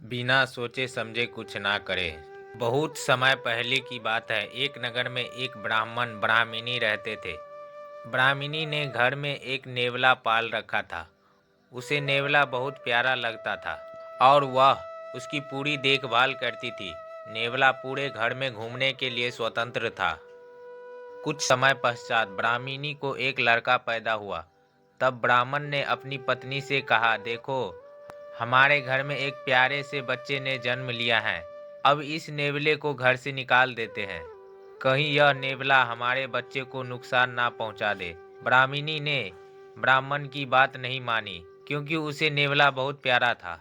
बिना सोचे समझे कुछ ना करे। बहुत समय पहले की बात है। एक नगर में एक ब्राह्मण ब्राह्मणी रहते थे। ब्राह्मणी ने घर में एक नेवला पाल रखा था। उसे नेवला बहुत प्यारा लगता था और वह उसकी पूरी देखभाल करती थी। नेवला पूरे घर में घूमने के लिए स्वतंत्र था। कुछ समय पश्चात ब्राह्मणी को एक लड़का पैदा हुआ। तब ब्राह्मण ने अपनी पत्नी से कहा, देखो, हमारे घर में एक प्यारे से बच्चे ने जन्म लिया है। अब इस नेवले को घर से निकाल देते हैं, कहीं यह नेवला हमारे बच्चे को नुकसान ना पहुंचा दे। ब्राह्मणी ने ब्राह्मण की बात नहीं मानी, क्योंकि उसे नेवला बहुत प्यारा था।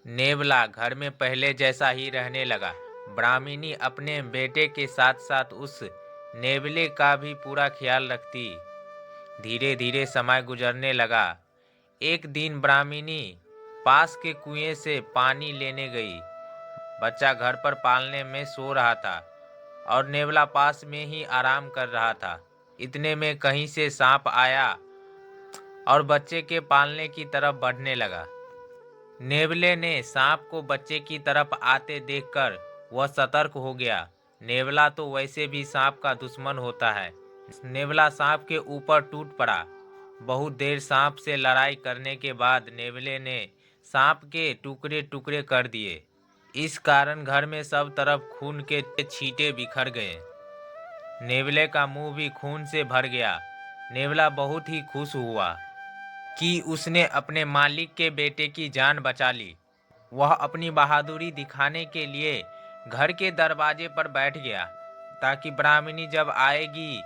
नेवला घर में पहले जैसा ही रहने लगा। ब्राह्मणी अपने बेटे के साथ साथ उस नेवले का भी पूरा ख्याल रखती। धीरे धीरे समय गुजरने लगा। एक दिन ब्राह्मणी पास के कुएं से पानी लेने गई। बच्चा घर पर पालने में सो रहा था और नेवला पास में ही आराम कर रहा था। इतने में कहीं से सांप आया और बच्चे के पालने की तरफ बढ़ने लगा। नेवले ने सांप को बच्चे की तरफ आते देखकर वह सतर्क हो गया। नेवला तो वैसे भी सांप का दुश्मन होता है। नेवला सांप के ऊपर टूट पड़ा। बहुत देर सांप से लड़ाई करने के बाद नेवले ने सांप के टुकड़े टुकड़े कर दिए। इस कारण घर में सब तरफ खून के छींटे बिखर गए। नेवले का मुंह भी खून से भर गया। नेवला बहुत ही खुश हुआ कि उसने अपने मालिक के बेटे की जान बचा ली। वह अपनी बहादुरी दिखाने के लिए घर के दरवाजे पर बैठ गया, ताकि ब्राह्मणी जब आएगी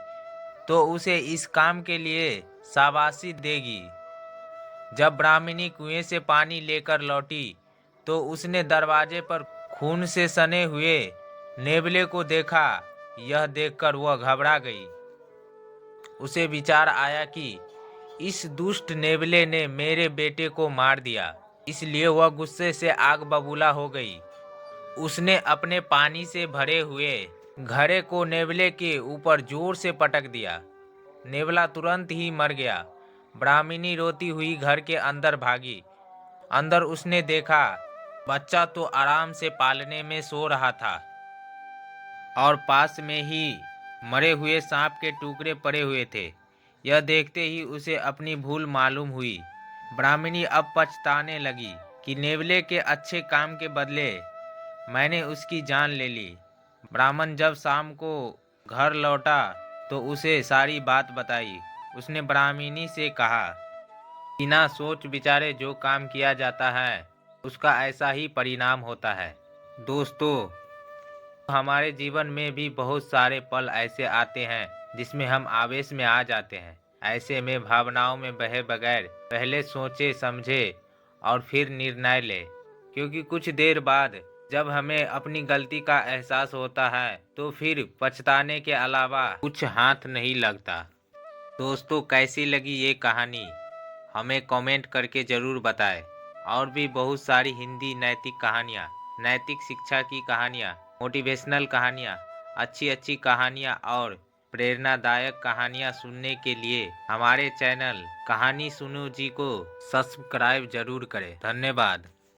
तो उसे इस काम के लिए शाबाशी देगी। जब ब्राह्मणी कुएं से पानी लेकर लौटी तो उसने दरवाजे पर खून से सने हुए नेवले को देखा। यह देखकर वह घबरा गई। उसे विचार आया कि इस दुष्ट नेवले ने मेरे बेटे को मार दिया, इसलिए वह गुस्से से आग बबूला हो गई। उसने अपने पानी से भरे हुए घड़े को नेवले के ऊपर जोर से पटक दिया। नेवला तुरंत ही मर गया। ब्राह्मणी रोती हुई घर के अंदर भागी। अंदर उसने देखा, बच्चा तो आराम से पालने में सो रहा था और पास में ही मरे हुए सांप के टुकड़े पड़े हुए थे। यह देखते ही उसे अपनी भूल मालूम हुई। ब्राह्मणी अब पछताने लगी कि नेवले के अच्छे काम के बदले मैंने उसकी जान ले ली। ब्राह्मण जब शाम को घर लौटा तो उसे सारी बात बताई। उसने ब्राह्मणी से कहा, बिना सोच विचारे जो काम किया जाता है उसका ऐसा ही परिणाम होता है। दोस्तों, हमारे जीवन में भी बहुत सारे पल ऐसे आते हैं जिसमें हम आवेश में आ जाते हैं। ऐसे में भावनाओं में बहे बगैर पहले सोचे समझे और फिर निर्णय ले, क्योंकि कुछ देर बाद जब हमें अपनी गलती का एहसास होता है तो फिर पछताने के अलावा कुछ हाथ नहीं लगता। दोस्तों, कैसी लगी ये कहानी हमें कमेंट करके ज़रूर बताएं। और भी बहुत सारी हिंदी नैतिक कहानियाँ, नैतिक शिक्षा की कहानियाँ, मोटिवेशनल कहानियाँ, अच्छी अच्छी कहानियाँ और प्रेरणादायक कहानियाँ सुनने के लिए हमारे चैनल कहानी सुनो जी को सब्सक्राइब जरूर करें। धन्यवाद।